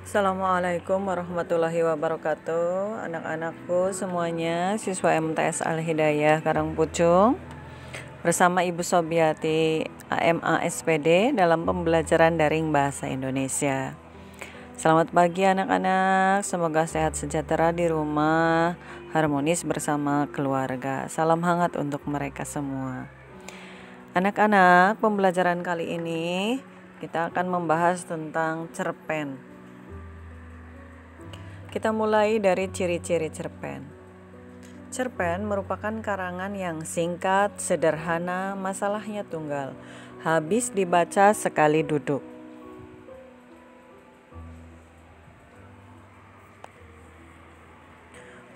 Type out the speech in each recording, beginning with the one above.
Assalamualaikum warahmatullahi wabarakatuh. Anak-anakku semuanya, siswa MTS Al-Hidayah Karangpucung bersama Ibu Sobiati AMA SPD dalam pembelajaran daring bahasa Indonesia. Selamat pagi anak-anak, semoga sehat sejahtera di rumah, harmonis bersama keluarga. Salam hangat untuk mereka semua. Anak-anak, pembelajaran kali ini kita akan membahas tentang cerpen. Kita mulai dari ciri-ciri cerpen. Cerpen merupakan karangan yang singkat, sederhana, masalahnya tunggal, habis dibaca sekali duduk.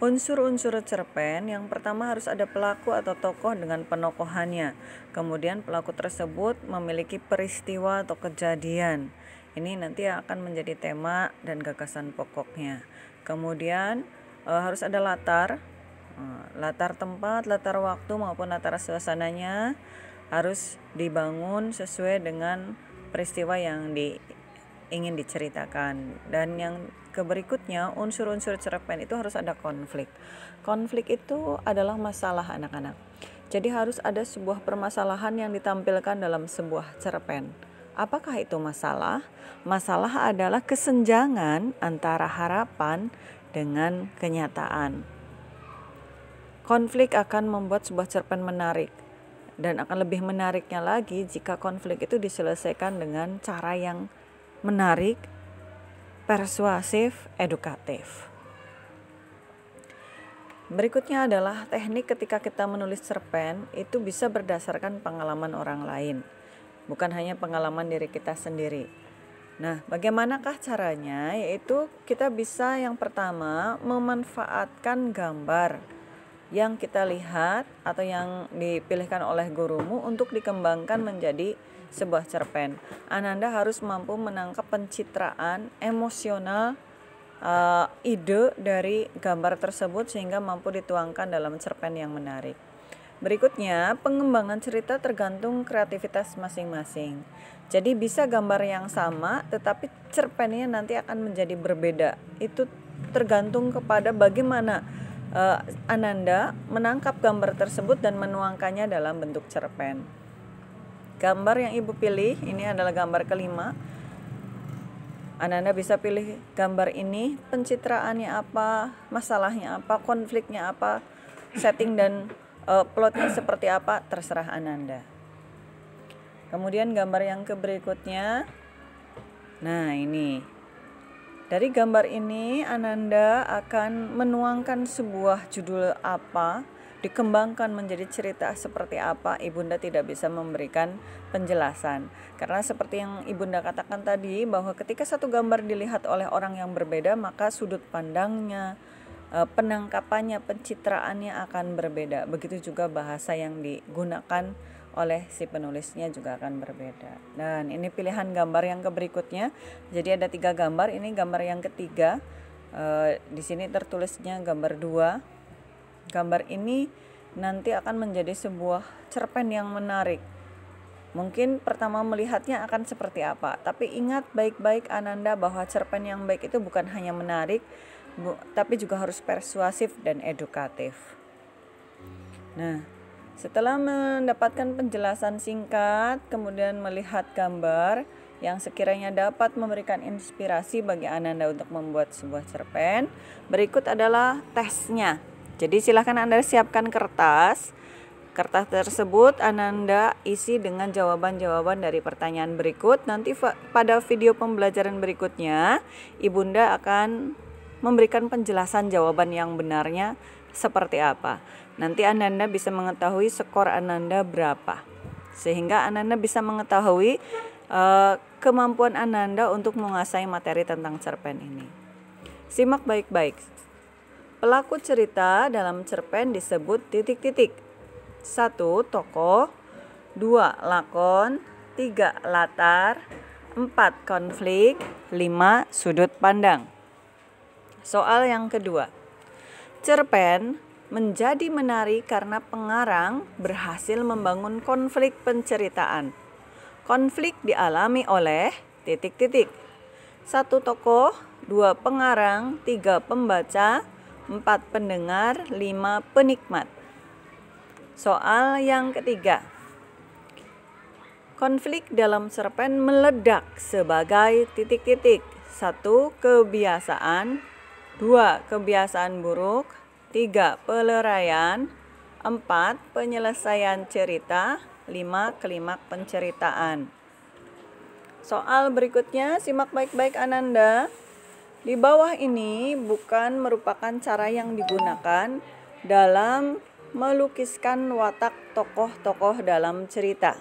Unsur-unsur cerpen yang pertama harus ada pelaku atau tokoh dengan penokohannya. Kemudian pelaku tersebut memiliki peristiwa atau kejadian. Ini nanti akan menjadi tema dan gagasan pokoknya. Kemudian harus ada latar tempat, latar waktu maupun latar suasananya harus dibangun sesuai dengan peristiwa yang ingin diceritakan. Dan yang berikutnya, unsur-unsur cerpen itu harus ada konflik. Konflik itu adalah masalah anak-anak. Jadi harus ada sebuah permasalahan yang ditampilkan dalam sebuah cerpen. Apakah itu masalah? Masalah adalah kesenjangan antara harapan dengan kenyataan. Konflik akan membuat sebuah cerpen menarik. Dan akan lebih menariknya lagi jika konflik itu diselesaikan dengan cara yang menarik, persuasif, edukatif. Berikutnya adalah teknik ketika kita menulis cerpen itu bisa berdasarkan pengalaman orang lain, bukan hanya pengalaman diri kita sendiri. Nah, bagaimanakah caranya? Yaitu kita bisa yang pertama memanfaatkan gambar yang kita lihat atau yang dipilihkan oleh gurumu untuk dikembangkan menjadi sebuah cerpen. Ananda harus mampu menangkap pencitraan emosional ide dari gambar tersebut sehingga mampu dituangkan dalam cerpen yang menarik. Berikutnya, pengembangan cerita tergantung kreativitas masing-masing. Jadi bisa gambar yang sama tetapi cerpennya nanti akan menjadi berbeda. Itu tergantung kepada bagaimana Ananda menangkap gambar tersebut dan menuangkannya dalam bentuk cerpen. Gambar yang Ibu pilih ini adalah gambar kelima. Ananda bisa pilih gambar ini, pencitraannya apa, masalahnya apa, konfliknya apa, setting dan plotnya seperti apa, terserah Ananda. Kemudian gambar yang berikutnya. Nah, ini. Dari gambar ini Ananda akan menuangkan sebuah judul apa, dikembangkan menjadi cerita seperti apa. Ibunda tidak bisa memberikan penjelasan karena seperti yang Ibunda katakan tadi, bahwa ketika satu gambar dilihat oleh orang yang berbeda, maka sudut pandangnya, penangkapannya, pencitraannya akan berbeda. Begitu juga bahasa yang digunakan oleh si penulisnya juga akan berbeda. Dan ini pilihan gambar yang berikutnya. Jadi ada 3 gambar. Ini gambar yang ketiga. Di sini tertulisnya gambar 2. Gambar ini nanti akan menjadi sebuah cerpen yang menarik. Mungkin pertama melihatnya akan seperti apa, tapi ingat baik-baik Ananda bahwa cerpen yang baik itu bukan hanya menarik, tapi juga harus persuasif dan edukatif. Nah, setelah mendapatkan penjelasan singkat, kemudian melihat gambar yang sekiranya dapat memberikan inspirasi bagi Ananda untuk membuat sebuah cerpen, berikut adalah tesnya. Jadi silakan Anda siapkan kertas. Kertas tersebut Ananda isi dengan jawaban-jawaban dari pertanyaan berikut. Nanti pada video pembelajaran berikutnya, Ibunda akan memberikan penjelasan jawaban yang benarnya seperti apa. Nanti Ananda bisa mengetahui skor Ananda berapa, sehingga Ananda bisa mengetahui kemampuan Ananda untuk menguasai materi tentang cerpen ini. Simak baik-baik. Pelaku cerita dalam cerpen disebut titik-titik. 1. Tokoh, 2. Lakon, 3. Latar, 4. Konflik, 5. Sudut pandang. Soal yang kedua. Cerpen menjadi menarik karena pengarang berhasil membangun konflik penceritaan. Konflik dialami oleh titik-titik. 1 tokoh, 2 pengarang, 3 pembaca, 4 pendengar, 5 penikmat. Soal yang ketiga. Konflik dalam cerpen meledak sebagai titik-titik. 1. Kebiasaan, 2. Kebiasaan buruk, 3. Peleraian, 4. Penyelesaian cerita, 5. Klimaks penceritaan. Soal berikutnya, simak baik-baik Ananda. Di bawah ini bukan merupakan cara yang digunakan dalam melukiskan watak tokoh-tokoh dalam cerita.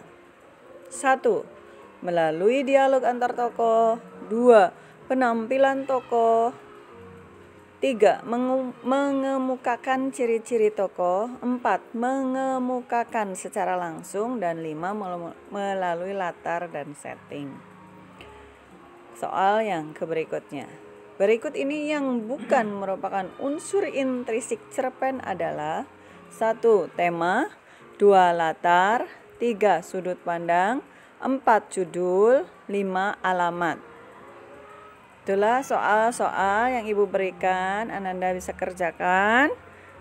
1. Melalui dialog antar tokoh. 2. Penampilan tokoh. 3. Mengemukakan ciri-ciri tokoh. 4. Mengemukakan secara langsung. Dan 5. Melalui latar dan setting. Soal yang berikutnya. Berikut ini yang bukan merupakan unsur intrinsik cerpen adalah 1. Tema, 2. Latar, 3. Sudut pandang, 4. Judul, 5. Alamat. Itulah soal-soal yang Ibu berikan, Ananda bisa kerjakan.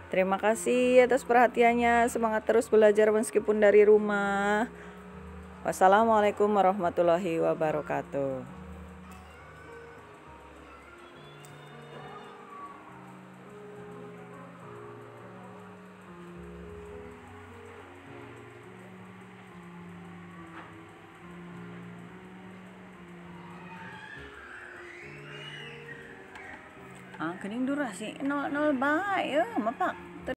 Terima kasih atas perhatiannya. Semangat terus belajar meskipun dari rumah. Wassalamualaikum warahmatullahi wabarakatuh. Kening durasi 00 baik ya, Bapak.